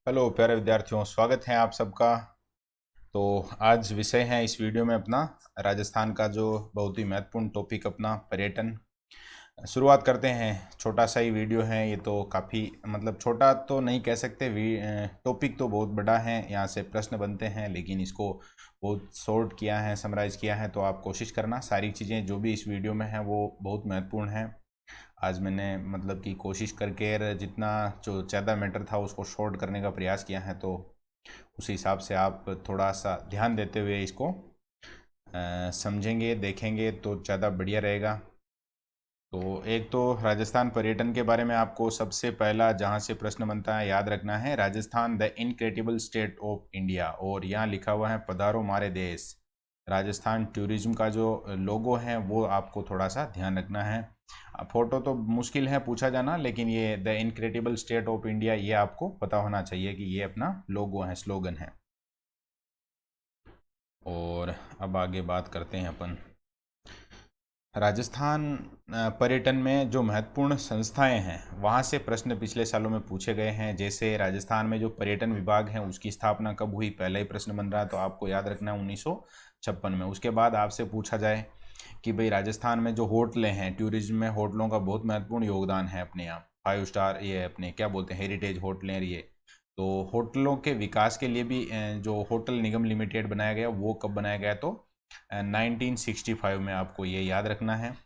Hello प्यारे विद्यार्थियों, स्वागत है आप सबका। तो आज विषय है इस वीडियो में अपना राजस्थान का जो बहुत ही महत्वपूर्ण टॉपिक अपना पर्यटन। शुरुआत करते हैं। छोटा सा ही वीडियो है ये, तो काफ़ी मतलब छोटा तो नहीं कह सकते, टॉपिक तो बहुत बड़ा है, यहाँ से प्रश्न बनते हैं, लेकिन इसको बहुत शॉर्ट किया है, समराइज किया है। तो आप कोशिश करना सारी चीज़ें जो भी इस वीडियो में हैं वो बहुत महत्वपूर्ण हैं। आज मैंने मतलब कि कोशिश करके जितना जो ज़्यादा मैटर था उसको शॉर्ट करने का प्रयास किया है, तो उस हिसाब से आप थोड़ा सा ध्यान देते हुए इसको समझेंगे देखेंगे तो ज़्यादा बढ़िया रहेगा। तो एक तो राजस्थान पर्यटन के बारे में आपको सबसे पहला जहाँ से प्रश्न बनता है याद रखना है, Rajasthan the incredible state of India, और यहाँ लिखा हुआ है पधारो हमारे देश। राजस्थान टूरिज्म का जो लोगो है वो आपको थोड़ा सा ध्यान रखना है। फोटो तो मुश्किल है पूछा जाना, लेकिन ये the incredible state of India ये आपको पता होना चाहिए कि ये अपना लोगो है, स्लोगन है। और अब आगे बात करते हैं अपन राजस्थान पर्यटन में जो महत्वपूर्ण संस्थाएं हैं वहाँ से प्रश्न पिछले सालों में पूछे गए हैं। जैसे राजस्थान में जो पर्यटन विभाग है उसकी स्थापना कब हुई, पहला ही प्रश्न बन रहा है, तो आपको याद रखना है 1956 में। उसके बाद आपसे पूछा जाए कि भाई राजस्थान में जो होटलें हैं, टूरिज्म में होटलों का बहुत महत्वपूर्ण योगदान है अपने यहाँ, 5 स्टार ये अपने क्या बोलते हैं हेरिटेज होटलें ये। तो होटलों के विकास के लिए भी जो होटल निगम लिमिटेड बनाया गया वो कब बनाया गया, तो 1965 में, आपको ये याद रखना है।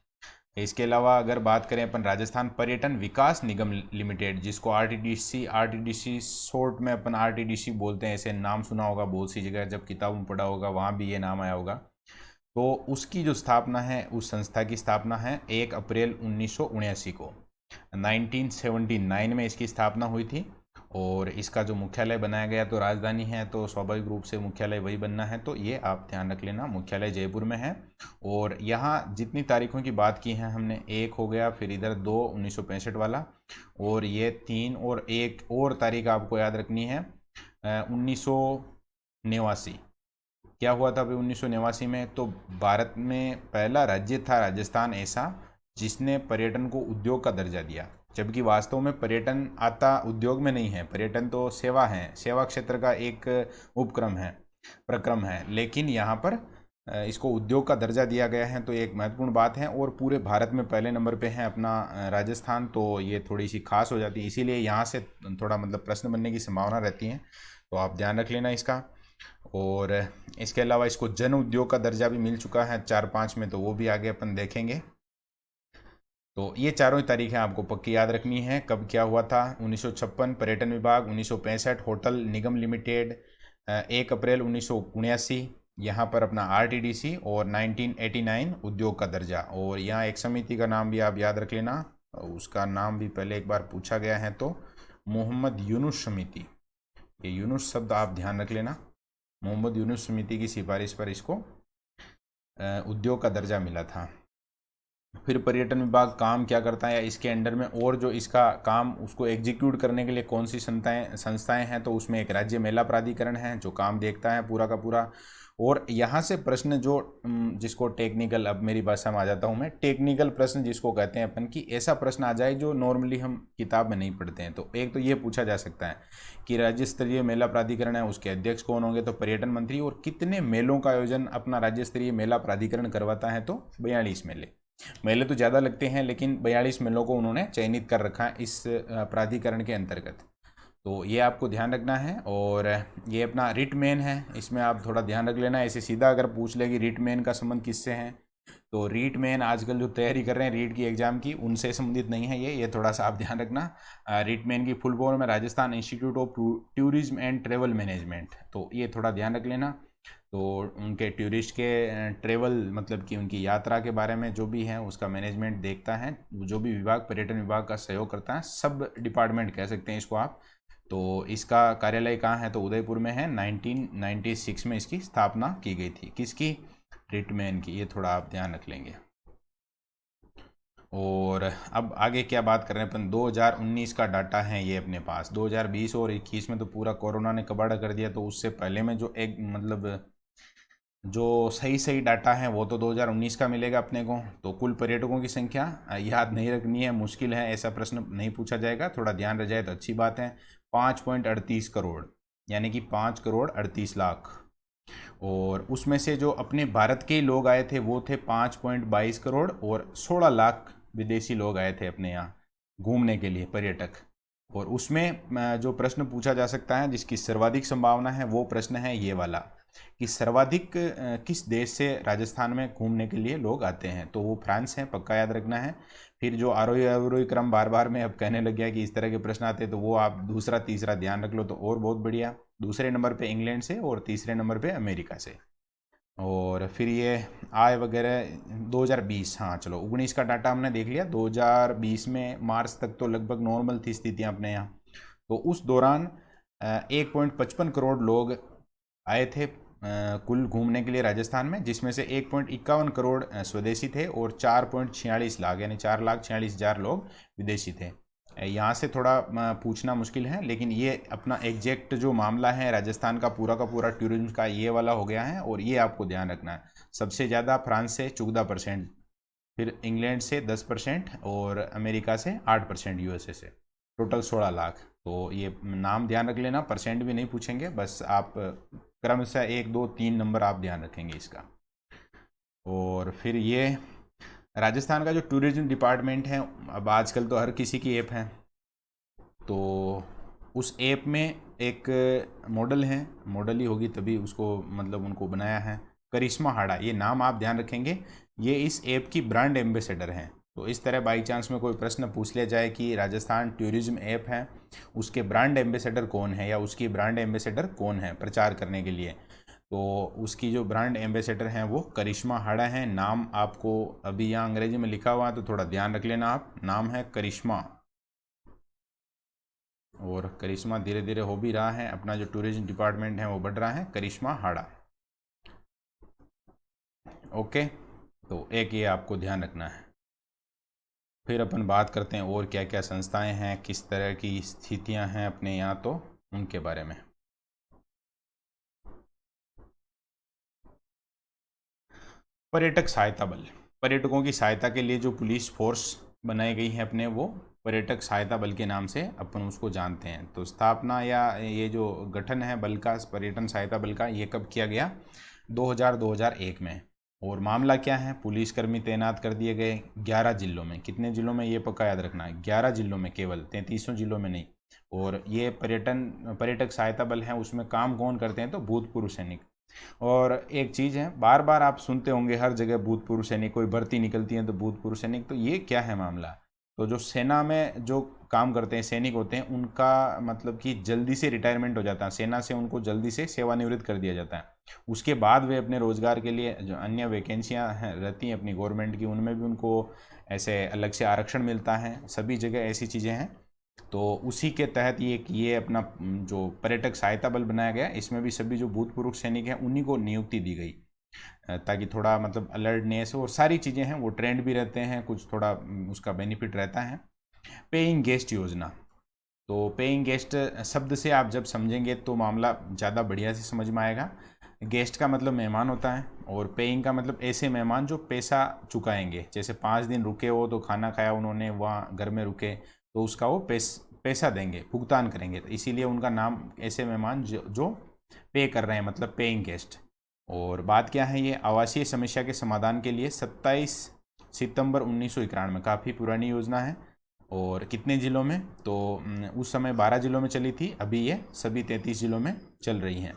इसके अलावा अगर बात करें अपन राजस्थान पर्यटन विकास निगम लिमिटेड, जिसको आरटीडीसी आरटीडीसी शॉर्ट में अपन आरटीडीसी बोलते हैं, ऐसे नाम सुना होगा बहुत सी जगह, जब किताब में पढ़ा होगा वहाँ भी ये नाम आया होगा। तो उसकी जो स्थापना है, उस संस्था की स्थापना है 1 अप्रैल 1979 को, 1979 में इसकी स्थापना हुई थी। और इसका जो मुख्यालय बनाया गया तो राजधानी है, तो स्वाभाविक रूप से मुख्यालय वही बनना है, तो ये आप ध्यान रख लेना, मुख्यालय जयपुर में है। और यहाँ जितनी तारीखों की बात की है हमने, एक हो गया, फिर इधर 2 1965 वाला, और ये 3 और एक और तारीख आपको याद रखनी है 1989। क्या हुआ था अभी 1989 में, तो भारत में पहला राज्य था राजस्थान ऐसा जिसने पर्यटन को उद्योग का दर्जा दिया। जबकि वास्तव में पर्यटन आता उद्योग में नहीं है, पर्यटन तो सेवा है, सेवा क्षेत्र का एक उपक्रम है, प्रक्रम है, लेकिन यहाँ पर इसको उद्योग का दर्जा दिया गया है, तो एक महत्वपूर्ण बात है। और पूरे भारत में पहले नंबर पे है अपना राजस्थान, तो ये थोड़ी सी खास हो जाती है, इसीलिए यहाँ से थोड़ा मतलब प्रश्न बनने की संभावना रहती है, तो आप ध्यान रख लेना इसका। और इसके अलावा इसको जन उद्योग का दर्जा भी मिल चुका है 4-5 में, तो वो भी आगे अपन देखेंगे। तो ये चारों ही तारीखें आपको पक्की याद रखनी है, कब क्या हुआ था। 1956 पर्यटन विभाग, 1965 होटल निगम लिमिटेड, 1 अप्रैल 1979 यहाँ पर अपना आरटीडीसी, और 1989 उद्योग का दर्जा। और यहाँ एक समिति का नाम भी आप याद रख लेना, उसका नाम भी पहले एक बार पूछा गया है, तो मोहम्मद यूनुस समिति, ये यूनुस शब्द आप ध्यान रख लेना। मोहम्मद यूनुस समिति की सिफारिश पर इसको उद्योग का दर्जा मिला था। फिर पर्यटन विभाग काम क्या करता है, या इसके अंडर में और जो इसका काम उसको एग्जीक्यूट करने के लिए कौन सी संस्थाएं संस्थाएं हैं, तो उसमें एक राज्य मेला प्राधिकरण है जो काम देखता है पूरा का पूरा। और यहाँ से प्रश्न जो जिसको टेक्निकल, अब मेरी भाषा में आ जाता हूँ मैं, टेक्निकल प्रश्न जिसको कहते हैं अपन, की ऐसा प्रश्न आ जाए जो नॉर्मली हम किताब में नहीं पढ़ते हैं। तो एक तो ये पूछा जा सकता है कि राज्य स्तरीय मेला प्राधिकरण है, उसके अध्यक्ष कौन होंगे, तो पर्यटन मंत्री। और कितने मेलों का आयोजन अपना राज्य स्तरीय मेला प्राधिकरण करवाता है, तो 42 मेले। मेले तो ज़्यादा लगते हैं, लेकिन 42 मेलों को उन्होंने चयनित कर रखा है इस प्राधिकरण के अंतर्गत, तो ये आपको ध्यान रखना है। और ये अपना रिट मेन है, इसमें आप थोड़ा ध्यान रख लेना। ऐसे सीधा अगर पूछ ले कि रिट मेन का संबंध किससे है, तो रीट मेन आजकल जो तैयारी कर रहे हैं रीट की एग्जाम की, उनसे संबंधित नहीं है ये थोड़ा सा आप ध्यान रखना। रीट मेन की फुल फॉर्म है Rajasthan institute of tourism and travel management, तो ये थोड़ा ध्यान रख लेना। तो उनके टूरिस्ट के ट्रेवल मतलब कि उनकी यात्रा के बारे में जो भी है उसका मैनेजमेंट देखता है, जो भी विभाग पर्यटन विभाग का सहयोग करता है, सब डिपार्टमेंट कह सकते हैं इसको आप। तो इसका कार्यालय कहाँ है, तो उदयपुर में है। 1996 में इसकी स्थापना की गई थी, किसकी, रिटमैन की, ये थोड़ा आप ध्यान रख लेंगे। और अब आगे क्या बात कर रहे हैं अपन, 2019 का डाटा है ये अपने पास। 2020 और 21 में तो पूरा कोरोना ने कबाड़ा कर दिया, तो उससे पहले में जो एक मतलब जो सही सही डाटा है वो तो 2019 का मिलेगा अपने को। तो कुल पर्यटकों की संख्या याद नहीं रखनी है, मुश्किल है, ऐसा प्रश्न नहीं पूछा जाएगा, थोड़ा ध्यान रह जाए तो अच्छी बात है। 5.38 करोड़, यानी कि 5 करोड़ 38 लाख। और उसमें से जो अपने भारत के लोग आए थे वो थे 5.22 करोड़, और 16 लाख विदेशी लोग आए थे अपने यहाँ घूमने के लिए, पर्यटक। और उसमें जो प्रश्न पूछा जा सकता है जिसकी सर्वाधिक संभावना है वो प्रश्न है ये वाला, कि सर्वाधिक किस देश से राजस्थान में घूमने के लिए लोग आते हैं, तो वो फ्रांस है, पक्का याद रखना है। फिर जो आरोही अवरोही क्रम बार बार मैं अब कहने लग गया कि इस तरह के प्रश्न आते हैं, तो वो आप दूसरा तीसरा ध्यान रख लो तो और बहुत बढ़िया। दूसरे नंबर पे इंग्लैंड से और तीसरे नंबर पे अमेरिका से। और फिर ये आय वगैरह 2020, हाँ चलो 19 का डाटा हमने देख लिया। 2020 में मार्च तक तो लगभग नॉर्मल थी स्थितियाँ अपने यहाँ। तो उस दौरान 1.55 करोड़ लोग आए थे कुल घूमने के लिए राजस्थान में, जिसमें से 1.51 करोड़ स्वदेशी थे और 4.46 लाख यानी 4,46,000 लोग विदेशी थे। यहाँ से थोड़ा पूछना मुश्किल है, लेकिन ये अपना एग्जैक्ट जो मामला है राजस्थान का पूरा टूरिज्म का ये वाला हो गया है। और ये आपको ध्यान रखना है, सबसे ज़्यादा फ्रांस से 14%, फिर इंग्लैंड से 10% और अमेरिका से 8%, यूएसए से टोटल 16 लाख। तो ये नाम ध्यान रख लेना, परसेंट भी नहीं पूछेंगे, बस आप क्रमशः 1 2 3 नंबर आप ध्यान रखेंगे इसका। और फिर ये राजस्थान का जो टूरिज्म डिपार्टमेंट है, अब आजकल तो हर किसी की ऐप है, तो उस ऐप में एक मॉडल है, मॉडल ही होगी तभी उसको मतलब उनको बनाया है, करिश्मा हाड़ा, ये नाम आप ध्यान रखेंगे। ये इस ऐप की ब्रांड एम्बेसडर हैं। तो इस तरह बाई चांस में कोई प्रश्न पूछ लिया जाए कि राजस्थान टूरिज्म ऐप है, उसके ब्रांड एम्बेसडर कौन है या उसकी ब्रांड एम्बेसडर कौन है प्रचार करने के लिए, तो उसकी जो ब्रांड एम्बेसडर हैं वो करिश्मा हाड़ा हैं। नाम आपको अभी यहाँ अंग्रेजी में लिखा हुआ है तो थोड़ा ध्यान रख लेना आप, नाम है करिश्मा। और करिश्मा धीरे धीरे हो भी रहा है, अपना जो टूरिज्म डिपार्टमेंट है वो बढ़ रहा है, करिश्मा हाड़ा। ओके, तो एक ये आपको ध्यान रखना है। फिर अपन बात करते हैं और क्या क्या संस्थाएं हैं, किस तरह की स्थितियां हैं अपने यहाँ, तो उनके बारे में। पर्यटक सहायता बल, पर्यटकों की सहायता के लिए जो पुलिस फोर्स बनाई गई है अपने, वो पर्यटक सहायता बल के नाम से अपन उसको जानते हैं। तो स्थापना या ये जो गठन है बल का, पर्यटन सहायता बल का, ये कब किया गया? 2001 में। और मामला क्या है? पुलिसकर्मी तैनात कर दिए गए 11 जिलों में। कितने जिलों में? ये पक्का याद रखना है, 11 जिलों में, केवल 33 जिलों में नहीं। और ये पर्यटक सहायता बल है, उसमें काम कौन करते हैं? तो भूतपूर्व सैनिक। और एक चीज़ है, बार बार आप सुनते होंगे हर जगह भूतपूर्व सैनिक, कोई भर्ती निकलती है तो भूतपूर्व सैनिक, तो ये क्या है मामला? तो जो सेना में जो काम करते हैं सैनिक होते हैं, उनका मतलब कि जल्दी से रिटायरमेंट हो जाता है, सेना से उनको जल्दी से सेवानिवृत्त कर दिया जाता है। उसके बाद वे अपने रोजगार के लिए जो अन्य वैकेंसियाँ हैं रहती हैं अपनी गवर्नमेंट की, उनमें भी उनको ऐसे अलग से आरक्षण मिलता है, सभी जगह ऐसी चीज़ें हैं। तो उसी के तहत ये अपना जो पर्यटक सहायता बल बनाया गया, इसमें भी सभी जो भूतपूर्व सैनिक हैं उन्हीं को नियुक्ति दी गई, ताकि थोड़ा मतलब अलर्टनेस और सारी चीज़ें हैं वो ट्रेंड भी रहते हैं, कुछ थोड़ा उसका बेनिफिट रहता है। पेइंग गेस्ट योजना, तो पेइंग गेस्ट शब्द से आप जब समझेंगे तो मामला ज़्यादा बढ़िया से समझ में आएगा। गेस्ट का मतलब मेहमान होता है, और पेइंग का मतलब ऐसे मेहमान जो पैसा चुकाएंगे, जैसे 5 दिन रुके हो तो खाना खाया उन्होंने, वहाँ घर में रुके तो उसका वो पैसा देंगे, भुगतान करेंगे, तो इसीलिए उनका नाम ऐसे मेहमान जो पे कर रहे हैं, मतलब पेइंग गेस्ट। और बात क्या है, ये आवासीय समस्या के समाधान के लिए 27 सितंबर 1991 में, काफ़ी पुरानी योजना है। और कितने ज़िलों में? तो उस समय 12 ज़िलों में चली थी, अभी ये सभी 33 ज़िलों में चल रही हैं।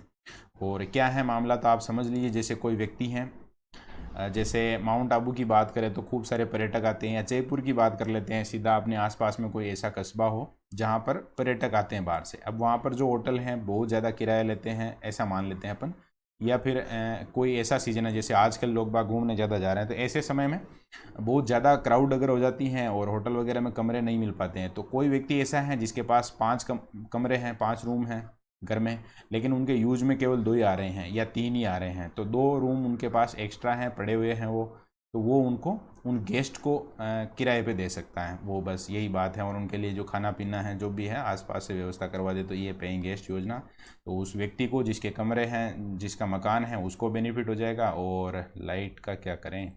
और क्या है मामला, तो आप समझ लीजिए, जैसे कोई व्यक्ति हैं, जैसे माउंट आबू की बात करें तो खूब सारे पर्यटक आते हैं, या जयपुर की बात कर लेते हैं सीधा, अपने आसपास में कोई ऐसा कस्बा हो जहाँ पर पर्यटक आते हैं बाहर से। अब वहाँ पर जो होटल हैं बहुत ज़्यादा किराया लेते हैं, ऐसा मान लेते हैं अपन। या फिर कोई ऐसा सीज़न है, जैसे आजकल लोग बाग घूमने ज़्यादा जा रहे हैं, तो ऐसे समय में बहुत ज़्यादा क्राउड अगर हो जाती हैं और होटल वगैरह में कमरे नहीं मिल पाते हैं, तो कोई व्यक्ति ऐसा है जिसके पास 5 कमरे हैं, 5 रूम हैं घर में, लेकिन उनके यूज में केवल 2 ही आ रहे हैं या 3 ही आ रहे हैं, तो 2 रूम उनके पास एक्स्ट्रा हैं, पड़े हुए हैं वो, तो वो उनको उन गेस्ट को किराए पे दे सकता है वो, बस यही बात है। और उनके लिए जो खाना पीना है जो भी है आसपास से व्यवस्था करवा दे, तो ये पेइंग गेस्ट योजना। तो उस व्यक्ति को जिसके कमरे हैं, जिसका मकान है, उसको बेनिफिट हो जाएगा। और लाइट का क्या करें,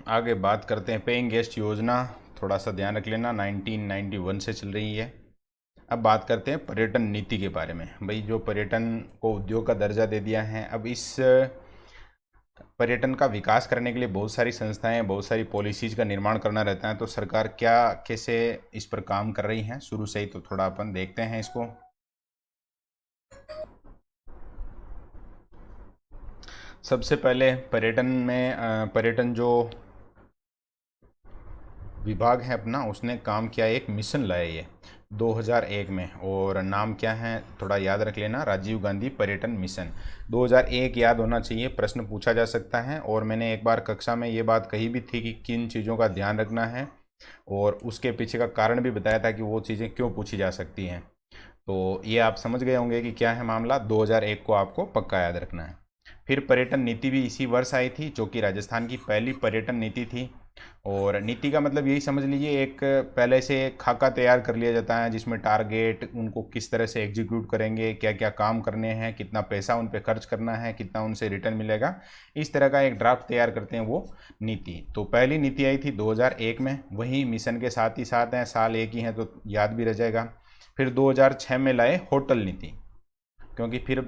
आगे बात करते हैं। पेइंग गेस्ट योजना थोड़ा सा ध्यान रख लेना, 1991 से चल रही है। अब बात करते हैं पर्यटन नीति के बारे में। भाई जो पर्यटन को उद्योग का दर्जा दे दिया है, अब इस पर्यटन का विकास करने के लिए बहुत सारी संस्थाएं, बहुत सारी पॉलिसीज का निर्माण करना रहता है। तो सरकार क्या कैसे इस पर काम कर रही है शुरू से ही, तो थोड़ा अपन देखते हैं इसको। सबसे पहले पर्यटन में पर्यटन जो विभाग है अपना, उसने काम किया, एक मिशन लाया ये 2001 में, और नाम क्या है थोड़ा याद रख लेना, राजीव गांधी पर्यटन मिशन। 2001 याद होना चाहिए, प्रश्न पूछा जा सकता है। और मैंने एक बार कक्षा में ये बात कही भी थी कि किन चीज़ों का ध्यान रखना है, और उसके पीछे का कारण भी बताया था कि वो चीज़ें क्यों पूछी जा सकती हैं। तो ये आप समझ गए होंगे कि क्या है मामला। 2001 को आपको पक्का याद रखना है। फिर पर्यटन नीति भी इसी वर्ष आई थी, जो कि राजस्थान की पहली पर्यटन नीति थी। और नीति का मतलब यही समझ लीजिए, एक पहले से खाका तैयार कर लिया जाता है जिसमें टारगेट, उनको किस तरह से एग्जीक्यूट करेंगे, क्या क्या काम करने हैं, कितना पैसा उन पे खर्च करना है, कितना उनसे रिटर्न मिलेगा, इस तरह का एक ड्राफ्ट तैयार करते हैं वो नीति। तो पहली नीति आई थी 2001 में, वही मिशन के साथ ही साथ हैं, साल एक ही हैं तो याद भी रह जाएगा। फिर 2006 में लाए होटल नीति, क्योंकि फिर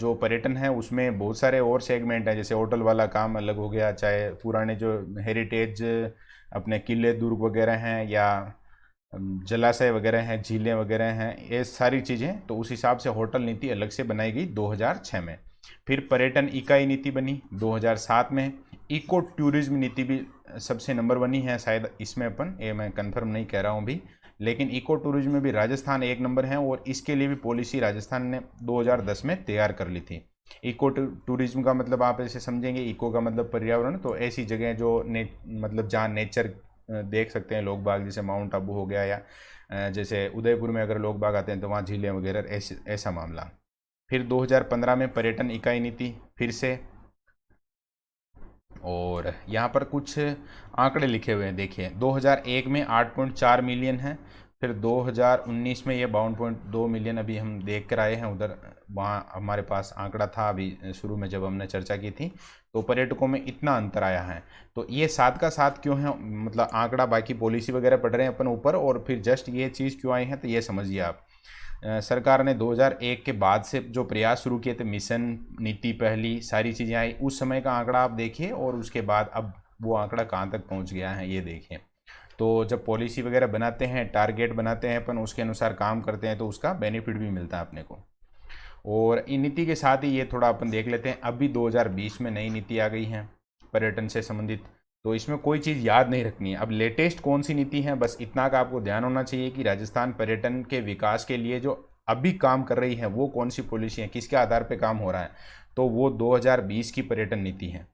जो पर्यटन है उसमें बहुत सारे और सेगमेंट हैं, जैसे होटल वाला काम अलग हो गया, चाहे पुराने जो हेरिटेज अपने किले दुर्ग वगैरह हैं, या जलाशय वगैरह हैं, झीलें वगैरह हैं, ये सारी चीज़ें, तो उस हिसाब से होटल नीति अलग से बनाई गई 2006 में। फिर पर्यटन इकाई नीति बनी 2007 में। इको टूरिज्म नीति भी सबसे नंबर बनी है शायद इसमें, अपन ये मैं कंफर्म नहीं कह रहा हूँ भी, लेकिन इको टूरिज्म में भी राजस्थान एक नंबर है, और इसके लिए भी पॉलिसी राजस्थान ने 2010 में तैयार कर ली थी। इको टूरिज्म का मतलब आप ऐसे समझेंगे, इको का मतलब पर्यावरण, तो ऐसी जगह जो मतलब जहाँ नेचर देख सकते हैं लोग बाग, जैसे माउंट आबू हो गया, या जैसे उदयपुर में अगर लोग बाग आते हैं तो वहाँ झीलें वगैरह, ऐसा मामला। फिर 2015 में पर्यटन इकाई नीति फिर से, और यहाँ पर कुछ आंकड़े लिखे हुए हैं, देखिए 2001 में 8.4 मिलियन है, फिर 2019 में ये 52.2 मिलियन अभी हम देख कर आए हैं उधर, वहाँ हमारे पास आंकड़ा था अभी शुरू में जब हमने चर्चा की थी। तो पर्यटकों में इतना अंतर आया है। तो ये साथ का साथ क्यों है, मतलब आंकड़ा, बाकी पॉलिसी वगैरह पढ़ रहे हैं अपन ऊपर, और फिर जस्ट ये चीज़ क्यों आई है, तो ये समझिए आप। सरकार ने 2001 के बाद से जो प्रयास शुरू किए थे, मिशन नीति पहली सारी चीज़ें आई, उस समय का आंकड़ा आप देखिए, और उसके बाद अब वो आंकड़ा कहाँ तक पहुँच गया है ये देखिए। तो जब पॉलिसी वगैरह बनाते हैं, टारगेट बनाते हैं अपन, उसके अनुसार काम करते हैं, तो उसका बेनिफिट भी मिलता है अपने को। और इन नीति के साथ ही ये थोड़ा अपन देख लेते हैं, अभी 2020 में नई नीति आ गई है पर्यटन से संबंधित। तो इसमें कोई चीज़ याद नहीं रखनी है। अब लेटेस्ट कौन सी नीति है, बस इतना का आपको ध्यान होना चाहिए कि राजस्थान पर्यटन के विकास के लिए जो अभी काम कर रही है वो कौन सी पॉलिसी है, किसके आधार पर काम हो रहा है, तो वो 2020 की पर्यटन नीति है।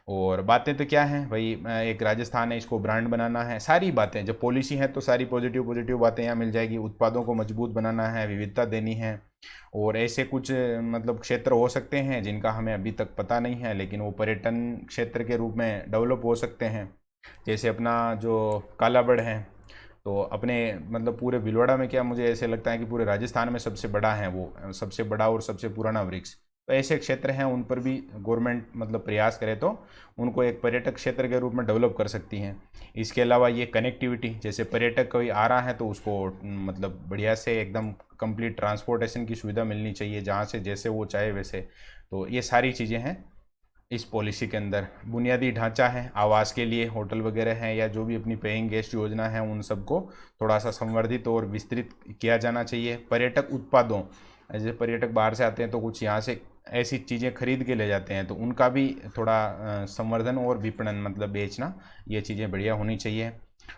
और बातें तो क्या हैं भाई, एक राजस्थान है, इसको ब्रांड बनाना है, सारी बातें जब पॉलिसी है तो सारी पॉजिटिव पॉजिटिव बातें यहाँ मिल जाएगी। उत्पादों को मजबूत बनाना है, विविधता देनी है, और ऐसे कुछ मतलब क्षेत्र हो सकते हैं जिनका हमें अभी तक पता नहीं है, लेकिन वो पर्यटन क्षेत्र के रूप में डेवलप हो सकते हैं। जैसे अपना जो कालाबड़ है, तो अपने मतलब पूरे भीलवाड़ा में क्या, मुझे ऐसे लगता है कि पूरे राजस्थान में सबसे बड़ा है वो, सबसे बड़ा और सबसे पुराना वृक्ष। तो ऐसे क्षेत्र हैं, उन पर भी गवर्नमेंट मतलब प्रयास करे तो उनको एक पर्यटक क्षेत्र के रूप में डेवलप कर सकती हैं। इसके अलावा ये कनेक्टिविटी, जैसे पर्यटक कोई आ रहा है तो उसको मतलब बढ़िया से एकदम कंप्लीट ट्रांसपोर्टेशन की सुविधा मिलनी चाहिए, जहाँ से जैसे वो चाहे वैसे। तो ये सारी चीज़ें हैं इस पॉलिसी के अंदर। बुनियादी ढांचा है, आवास के लिए होटल वगैरह हैं, या जो भी अपनी पेइंग गेस्ट योजना है, उन सबको थोड़ा सा संवर्धित और विस्तृत किया जाना चाहिए। पर्यटक उत्पादों, जैसे पर्यटक बाहर से आते हैं तो कुछ यहाँ से ऐसी चीज़ें खरीद के ले जाते हैं, तो उनका भी थोड़ा संवर्धन और विपणन मतलब बेचना, ये चीज़ें बढ़िया होनी चाहिए।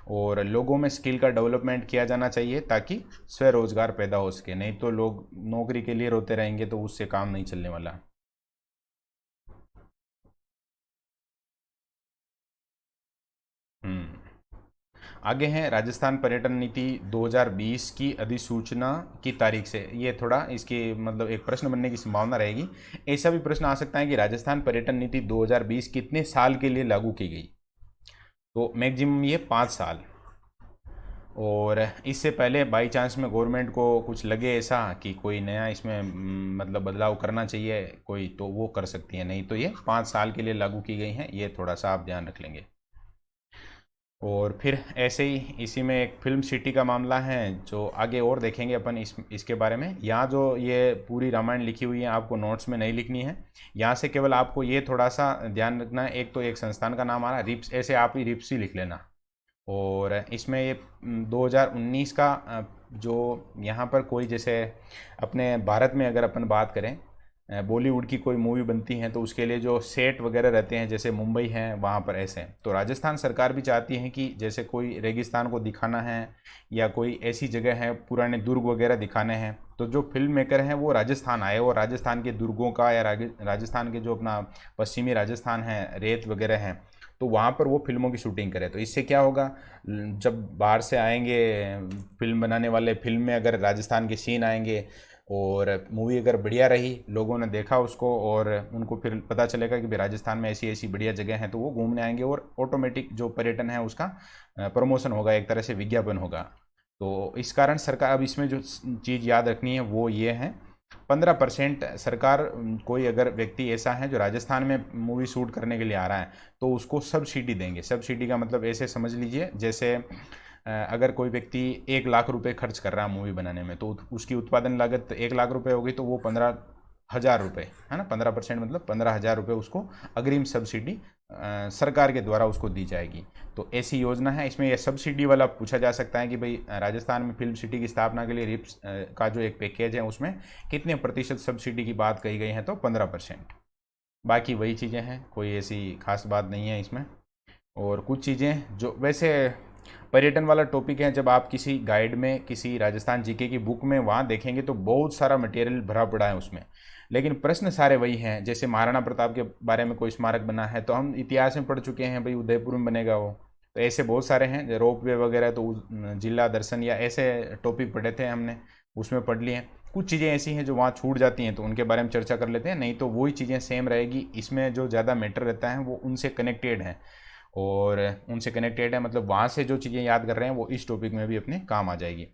और लोगों में स्किल का डेवलपमेंट किया जाना चाहिए ताकि स्वरोजगार पैदा हो सके, नहीं तो लोग नौकरी के लिए रोते रहेंगे तो उससे काम नहीं चलने वाला। आगे हैं राजस्थान पर्यटन नीति 2020 की अधिसूचना की तारीख से, ये थोड़ा इसकी मतलब एक प्रश्न बनने की संभावना रहेगी। ऐसा भी प्रश्न आ सकता है कि राजस्थान पर्यटन नीति 2020 कितने साल के लिए लागू की गई, तो मैक्सिमम ये 5 साल। और इससे पहले बाई चांस में गवर्नमेंट को कुछ लगे ऐसा कि कोई नया इसमें मतलब बदलाव करना चाहिए कोई, तो वो कर सकती है, नहीं तो ये 5 साल के लिए लागू की गई हैं, ये थोड़ा सा आप ध्यान रख लेंगे। और फिर ऐसे ही इसी में एक फिल्म सिटी का मामला है जो आगे और देखेंगे अपन इसके बारे में। यहाँ जो ये पूरी रामायण लिखी हुई है आपको नोट्स में नहीं लिखनी है, यहाँ से केवल आपको ये थोड़ा सा ध्यान रखना है। एक तो एक संस्थान का नाम आ रहा है रिप्स, ऐसे आप ही रिप्स ही लिख लेना। और इसमें ये 2019 का जो यहाँ पर कोई जैसे अपने भारत में अगर अपन बात करें बॉलीवुड की कोई मूवी बनती है तो उसके लिए जो सेट वगैरह रहते हैं जैसे मुंबई है वहाँ पर ऐसे हैं। तो राजस्थान सरकार भी चाहती है कि जैसे कोई रेगिस्तान को दिखाना है या कोई ऐसी जगह है पुराने दुर्ग वगैरह दिखाने हैं तो जो फिल्म मेकर हैं वो राजस्थान आए और राजस्थान के दुर्गों का या राजस्थान के जो अपना पश्चिमी राजस्थान है रेत वगैरह हैं तो वहाँ पर वो फिल्मों की शूटिंग करे। तो इससे क्या होगा, जब बाहर से आएंगे फिल्म बनाने वाले, फिल्म में अगर राजस्थान के सीन आएंगे और मूवी अगर बढ़िया रही, लोगों ने देखा उसको और उनको फिर पता चलेगा कि भाई राजस्थान में ऐसी ऐसी बढ़िया जगह हैं तो वो घूमने आएंगे और ऑटोमेटिक जो पर्यटन है उसका प्रमोशन होगा, एक तरह से विज्ञापन होगा। तो इस कारण सरकार अब इसमें जो चीज़ याद रखनी है वो ये है 15% सरकार, कोई अगर व्यक्ति ऐसा है जो राजस्थान में मूवी शूट करने के लिए आ रहा है तो उसको सब्सिडी देंगे। सब्सिडी का मतलब ऐसे समझ लीजिए जैसे अगर कोई व्यक्ति 1 लाख रुपए खर्च कर रहा है मूवी बनाने में तो उसकी उत्पादन लागत 1 लाख रुपए होगी तो वो 15,000 रुपये है ना, 15% मतलब 15,000 रुपये उसको अग्रिम सब्सिडी सरकार के द्वारा उसको दी जाएगी। तो ऐसी योजना है। इसमें यह सब्सिडी वाला पूछा जा सकता है कि भाई राजस्थान में फिल्म सिटी की स्थापना के लिए रिप्स का जो एक पैकेज है उसमें कितने प्रतिशत सब्सिडी की बात कही गई है, तो 15%। बाकी वही चीज़ें हैं, कोई ऐसी खास बात नहीं है इसमें। और कुछ चीज़ें जो वैसे पर्यटन वाला टॉपिक है, जब आप किसी गाइड में किसी राजस्थान जीके की बुक में वहाँ देखेंगे तो बहुत सारा मटेरियल भरा पड़ा है उसमें, लेकिन प्रश्न सारे वही हैं। जैसे महाराणा प्रताप के बारे में कोई स्मारक बना है तो हम इतिहास में पढ़ चुके हैं भाई उदयपुर में बनेगा वो। तो ऐसे बहुत सारे हैं, रोप वे वगैरह तो जिला दर्शन या ऐसे टॉपिक पढ़े थे हमने, उसमें पढ़ लिए। कुछ चीज़ें ऐसी हैं जो वहाँ छूट जाती हैं तो उनके बारे में चर्चा कर लेते हैं, नहीं तो वही चीज़ें सेम रहेगी। इसमें जो ज़्यादा मैटर रहता है वो उनसे कनेक्टेड है, और उनसे कनेक्टेड है मतलब वहाँ से जो चीज़ें याद कर रहे हैं वो इस टॉपिक में भी अपने काम आ जाएगी।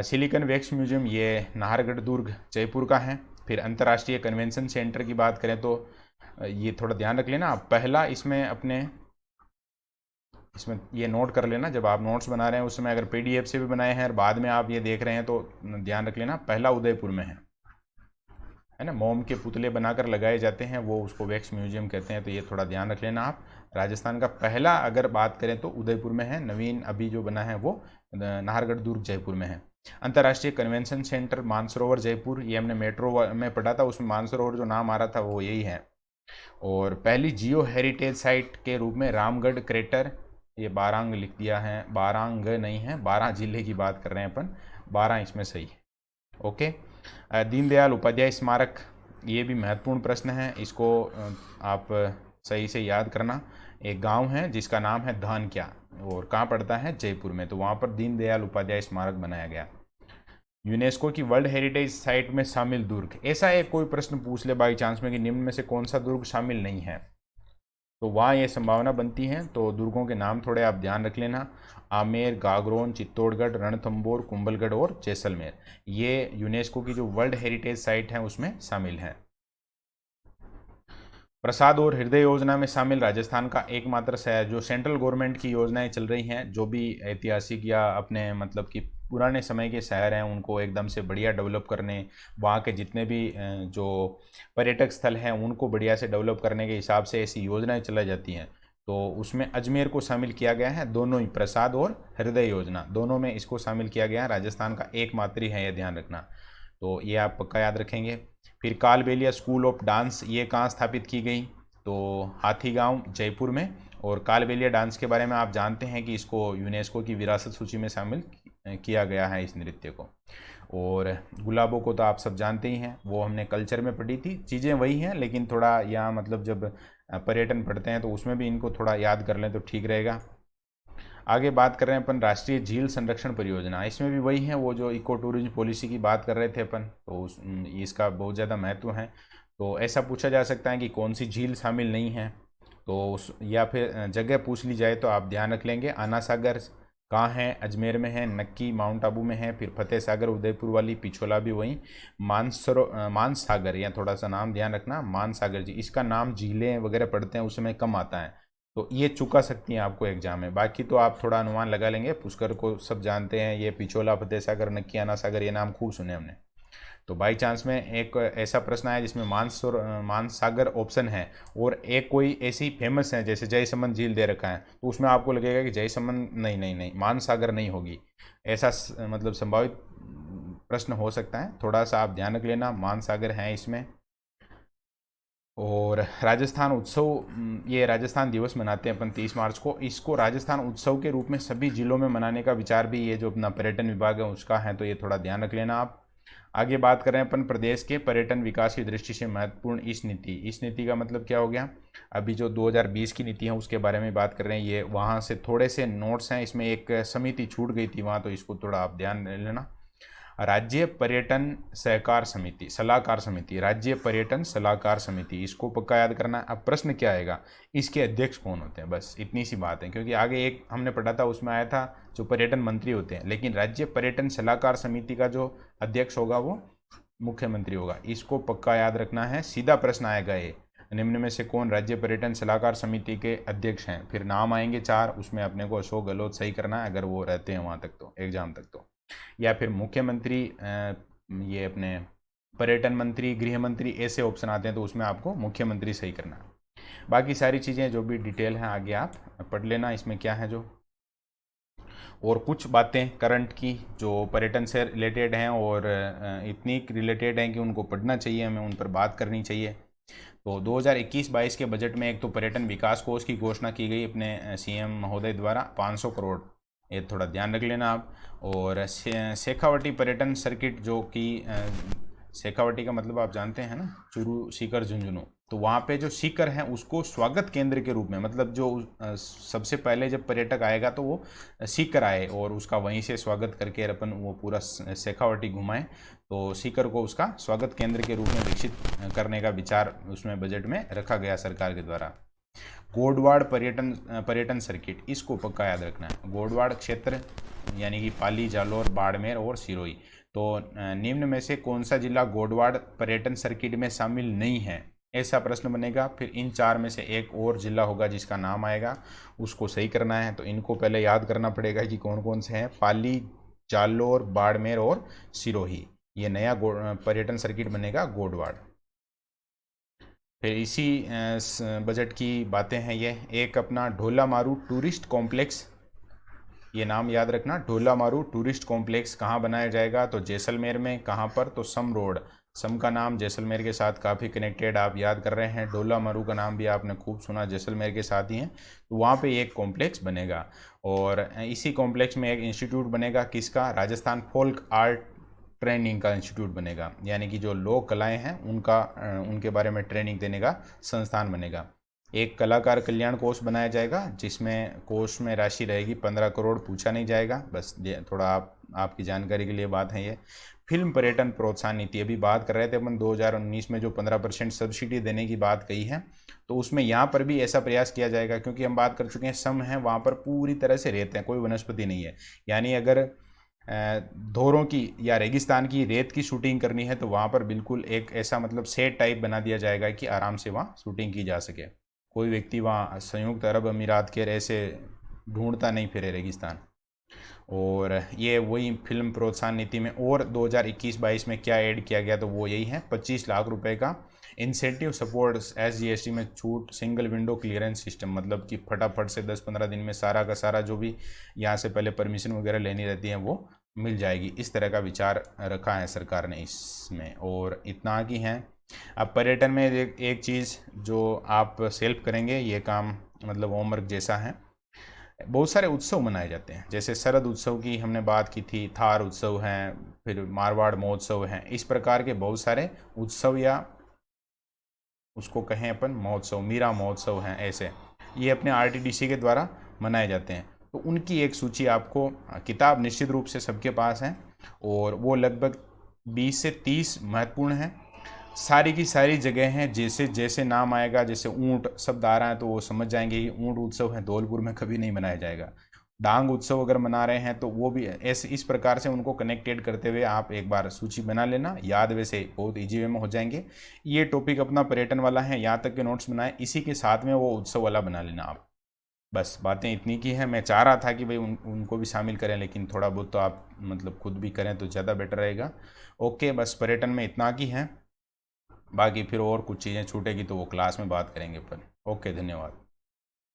सिलिकन वैक्स म्यूजियम ये नाहरगढ़ दुर्ग जयपुर का है। फिर अंतर्राष्ट्रीय कन्वेंशन सेंटर की बात करें तो ये थोड़ा ध्यान रख लेना पहला इसमें अपने इसमें ये नोट कर लेना, जब आप नोट्स बना रहे हैं उसमें अगर पीडीएफ से भी बनाए हैं और बाद में आप ये देख रहे हैं तो ध्यान रख लेना पहला उदयपुर में है ना। मोम के पुतले बनाकर लगाए जाते हैं वो उसको वैक्स म्यूजियम कहते हैं, तो ये थोड़ा ध्यान रख लेना आप। राजस्थान का पहला अगर बात करें तो उदयपुर में है, नवीन अभी जो बना है वो नाहरगढ़ दुर्ग जयपुर में है। अंतर्राष्ट्रीय कन्वेंशन सेंटर मानसरोवर जयपुर, ये हमने मेट्रो में पढ़ा था, उसमें मानसरोवर जो नाम आ रहा था वो यही है। और पहली जियो हेरिटेज साइट के रूप में रामगढ़ क्रेटर, ये बारांग लिख दिया है, बारांग नहीं है, 12 जिले की बात कर रहे हैं अपन, 12 इसमें सही है। ओके। दीनदयाल उपाध्याय स्मारक, ये भी महत्वपूर्ण प्रश्न है, इसको आप सही से याद करना। एक गांव है जिसका नाम है धानक्या और कहाँ पड़ता है, जयपुर में, तो वहाँ पर दीनदयाल उपाध्याय स्मारक बनाया गया। यूनेस्को की वर्ल्ड हेरिटेज साइट में शामिल दुर्ग, ऐसा एक कोई प्रश्न पूछ ले बाई चांस में कि निम्न में से कौन सा दुर्ग शामिल नहीं है, तो वहाँ ये संभावना बनती है। तो दुर्गों के नाम थोड़े आप ध्यान रख लेना, आमेर, गागरोन, चित्तौड़गढ़, रणथंबोर, कुंभलगढ़ और जैसलमेर, ये यूनेस्को की जो वर्ल्ड हेरिटेज साइट है उसमें शामिल है। प्रसाद और हृदय योजना में शामिल राजस्थान का एकमात्र शहर, जो सेंट्रल गवर्नमेंट की योजनाएं चल रही हैं, जो भी ऐतिहासिक या अपने मतलब कि पुराने समय के शहर हैं उनको एकदम से बढ़िया डेवलप करने, वहाँ के जितने भी जो पर्यटक स्थल हैं उनको बढ़िया से डेवलप करने के हिसाब से ऐसी योजनाएं चलाई जाती हैं। तो उसमें अजमेर को शामिल किया गया है, दोनों ही प्रसाद और हृदय योजना दोनों में इसको शामिल किया गया है। राजस्थान का एकमात्र ही है, यह ध्यान रखना, तो ये आप पक्का याद रखेंगे। फिर कालबेलिया स्कूल ऑफ डांस, ये कहाँ स्थापित की गई, तो हाथीगांव जयपुर में। और कालबेलिया डांस के बारे में आप जानते हैं कि इसको यूनेस्को की विरासत सूची में शामिल किया गया है इस नृत्य को। और गुलाबों को तो आप सब जानते ही हैं, वो हमने कल्चर में पढ़ी थी, चीज़ें वही हैं लेकिन थोड़ा यहाँ मतलब जब पर्यटन पढ़ते हैं तो उसमें भी इनको थोड़ा याद कर लें तो ठीक रहेगा। आगे बात कर रहे हैं अपन राष्ट्रीय झील संरक्षण परियोजना, इसमें भी वही है वो जो इको टूरिज्म पॉलिसी की बात कर रहे थे अपन, तो इसका बहुत ज़्यादा महत्व है। तो ऐसा पूछा जा सकता है कि कौन सी झील शामिल नहीं है, तो या फिर जगह पूछ ली जाए तो आप ध्यान रख लेंगे आना सागर कहाँ है, अजमेर में है, नक्की माउंट आबू में है, फिर फतेह सागर उदयपुर वाली, पिछोला भी वहीं, मानस सागर, या थोड़ा सा नाम ध्यान रखना मान सागर जी, इसका नाम झीलें वगैरह पढ़ते हैं उसमें कम आता है, तो ये चुका सकती हैं आपको एग्जाम में। बाकी तो आप थोड़ा अनुमान लगा लेंगे। पुष्कर को सब जानते हैं, ये पिछोला, फतेह सागर, नकियाना सागर, ये नाम खूब सुने हमने। तो बाई चांस में एक ऐसा प्रश्न आया जिसमें मानस सागर ऑप्शन है और एक कोई ऐसी फेमस है जैसे जयसमंद झील दे रखा है, तो उसमें आपको लगेगा कि जयसमंद, नहीं नहीं नहीं, मानस सागर नहीं होगी। ऐसा मतलब संभावित प्रश्न हो सकता है, थोड़ा सा आप ध्यान रख लेना। मानस सागर है इसमें। और राजस्थान उत्सव, ये राजस्थान दिवस मनाते हैं अपन 30 मार्च को, इसको राजस्थान उत्सव के रूप में सभी जिलों में मनाने का विचार भी ये जो अपना पर्यटन विभाग है उसका है, तो ये थोड़ा ध्यान रख लेना आप। आगे बात करें अपन प्रदेश के पर्यटन विकास की दृष्टि से महत्वपूर्ण इस नीति का मतलब क्या हो गया, अभी जो 2020 की नीति है उसके बारे में बात कर रहे हैं। ये वहाँ से थोड़े से नोट्स हैं, इसमें एक समिति छूट गई थी वहाँ, तो इसको थोड़ा आप ध्यान लेना। राज्य पर्यटन सहकार समिति, सलाहकार समिति, राज्य पर्यटन सलाहकार समिति, इसको पक्का याद करना। अब प्रश्न क्या आएगा, इसके अध्यक्ष कौन होते हैं, बस इतनी सी बात है, क्योंकि आगे एक हमने पढ़ा था उसमें आया था जो पर्यटन मंत्री होते हैं, लेकिन राज्य पर्यटन सलाहकार समिति का जो अध्यक्ष होगा वो मुख्यमंत्री होगा। इसको पक्का याद रखना है, सीधा प्रश्न आएगा ये, निम्न में से कौन राज्य पर्यटन सलाहकार समिति के अध्यक्ष हैं, फिर नाम आएंगे 4, उसमें अपने को अशोक गहलोत सही करना है अगर वो रहते हैं वहाँ तक, तो एग्जाम तक तो, या फिर मुख्यमंत्री, ये अपने पर्यटन मंत्री, गृह मंत्री, ऐसे ऑप्शन आते हैं, तो उसमें आपको मुख्यमंत्री सही करना है। बाकी सारी चीज़ें जो भी डिटेल हैं आगे आप पढ़ लेना, इसमें क्या है जो, और कुछ बातें करंट की जो पर्यटन से रिलेटेड हैं और इतनी रिलेटेड हैं कि उनको पढ़ना चाहिए, हमें उन पर बात करनी चाहिए। तो 2021-22 के बजट में एक तो पर्यटन विकास कोष की घोषणा की गई अपने सीएम महोदय द्वारा 500 करोड़, ये थोड़ा ध्यान रख लेना आप। और शेखावटी पर्यटन सर्किट, जो कि शेखावटी का मतलब आप जानते हैं ना, चूरू, सीकर, झुंझुनू, तो वहाँ पे जो सीकर है उसको स्वागत केंद्र के रूप में, मतलब जो सबसे पहले जब पर्यटक आएगा तो वो सीकर आए और उसका वहीं से स्वागत करके अपन वो पूरा शेखावटी घुमाएं, तो सीकर को उसका स्वागत केंद्र के रूप में विकसित करने का विचार उसमें बजट में रखा गया सरकार के द्वारा। गोडवाड़ पर्यटन सर्किट, इसको पक्का याद रखना है। गोडवाड़ क्षेत्र यानी कि पाली, जालौर, बाड़मेर और सिरोही, तो निम्न में से कौन सा जिला गोडवाड़ पर्यटन सर्किट में शामिल नहीं है, ऐसा प्रश्न बनेगा। फिर इन 4 में से एक और जिला होगा जिसका नाम आएगा, उसको सही करना है। तो इनको पहले याद करना पड़ेगा कि कौन कौन से हैं, पाली, जालौर, बाड़मेर और सिरोही, ये नया पर्यटन सर्किट बनेगा गोडवाड़। फिर इसी बजट की बातें हैं ये, एक अपना ढोला मारू टूरिस्ट कॉम्प्लेक्स, ये नाम याद रखना, ढोला मारू टूरिस्ट कॉम्प्लेक्स कहाँ बनाया जाएगा, तो जैसलमेर में। कहाँ पर, तो सम रोड, सम का नाम जैसलमेर के साथ काफ़ी कनेक्टेड, आप याद कर रहे हैं। ढोला मारू का नाम भी आपने खूब सुना, जैसलमेर के साथ ही है, तो वहाँ पे एक कॉम्प्लेक्स बनेगा। और इसी कॉम्प्लेक्स में एक इंस्टीट्यूट बनेगा, किसका, राजस्थान फोल्क आर्ट ट्रेनिंग का इंस्टीट्यूट बनेगा, यानी कि जो लोक कलाएँ हैं उनका उनके बारे में ट्रेनिंग देने का संस्थान बनेगा। एक कलाकार कल्याण कोष बनाया जाएगा, जिसमें कोष में राशि रहेगी 15 करोड़, पूछा नहीं जाएगा, बस थोड़ा आपकी जानकारी के लिए बात है ये। फिल्म पर्यटन प्रोत्साहन नीति, अभी बात कर रहे थे अपन 2019 में जो 15% सब्सिडी देने की बात कही है, तो उसमें यहाँ पर भी ऐसा प्रयास किया जाएगा, क्योंकि हम बात कर चुके हैं सम है, वहाँ पर पूरी तरह से रेत है, कोई वनस्पति नहीं है। यानी अगर धोरों की या रेगिस्तान की रेत की शूटिंग करनी है तो वहाँ पर बिल्कुल एक ऐसा मतलब सेट टाइप बना दिया जाएगा कि आराम से वहाँ शूटिंग की जा सके, कोई व्यक्ति वहाँ संयुक्त अरब अमीरात के ऐसे ढूंढता नहीं फिरे रेगिस्तान। और ये वही फिल्म प्रोत्साहन नीति में और 2021-22 में क्या ऐड किया गया, तो वो यही है 25 लाख रुपए का इंसेंटिव सपोर्ट, SGST में छूट, सिंगल विंडो क्लियरेंस सिस्टम, मतलब कि फटाफट से 10-15 दिन में सारा का सारा जो भी यहाँ से पहले परमिशन वगैरह लेनी रहती है वो मिल जाएगी। इस तरह का विचार रखा है सरकार ने इसमें। और इतना की है। अब पर्यटन में एक चीज़ जो आप सेल्फ करेंगे, ये काम मतलब होमवर्क जैसा है, बहुत सारे उत्सव मनाए जाते हैं, जैसे शरद उत्सव की हमने बात की थी, थार उत्सव हैं, फिर मारवाड़ महोत्सव हैं, इस प्रकार के बहुत सारे उत्सव या उसको कहें अपन महोत्सव, मीरा महोत्सव हैं, ऐसे ये अपने RTDC के द्वारा मनाए जाते हैं। तो उनकी एक सूची आपको, किताब निश्चित रूप से सबके पास है और वो लगभग 20 से 30 महत्वपूर्ण हैं, सारी की सारी जगह हैं, जैसे जैसे नाम आएगा, जैसे ऊंट शब्द आ रहा है तो वो समझ जाएंगे कि ऊंट उत्सव है, धौलपुर में कभी नहीं मनाया जाएगा। डांग उत्सव अगर मना रहे हैं तो वो भी ऐसे इस प्रकार से उनको कनेक्टेड करते हुए आप एक बार सूची बना लेना, याद वैसे बहुत ईजी वे में हो जाएंगे। ये टॉपिक अपना पर्यटन वाला है, यहाँ तक के नोट्स बनाए, इसी के साथ में वो उत्सव वाला बना लेना आप। बस बातें इतनी की हैं। मैं चाह रहा था कि भाई उनको भी शामिल करें, लेकिन थोड़ा बहुत तो आप मतलब खुद भी करें तो ज़्यादा बेटर रहेगा। ओके, बस पर्यटन में इतना की है, बाकी फिर और कुछ चीज़ें छूटेगी तो वो क्लास में बात करेंगे अपन। ओके, धन्यवाद।